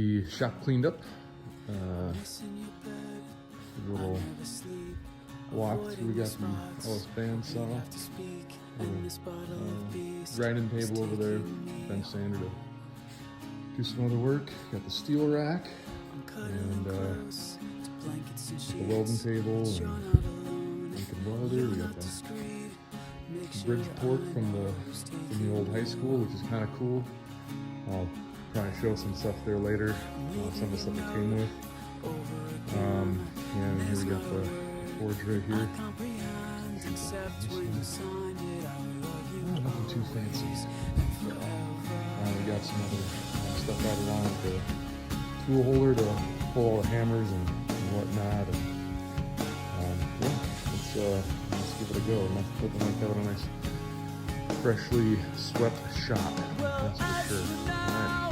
The shop cleaned up. A little walkthrough. We got the Ellis bandsaw. Grinding table over there. Bench sander to do some other work. Got the steel rack and the welding table and Lincoln welder. We got the Bridgeport from the old high school, which is kind of cool. I'll probably show some stuff there later, some of the stuff it came with. And here we got the forge right here. Nothing too fancy. We got some other stuff added on with the tool holder to pull all the hammers and whatnot. And, yeah, let's give it a go. Looking like having a nice, freshly swept shop, that's for sure. All right.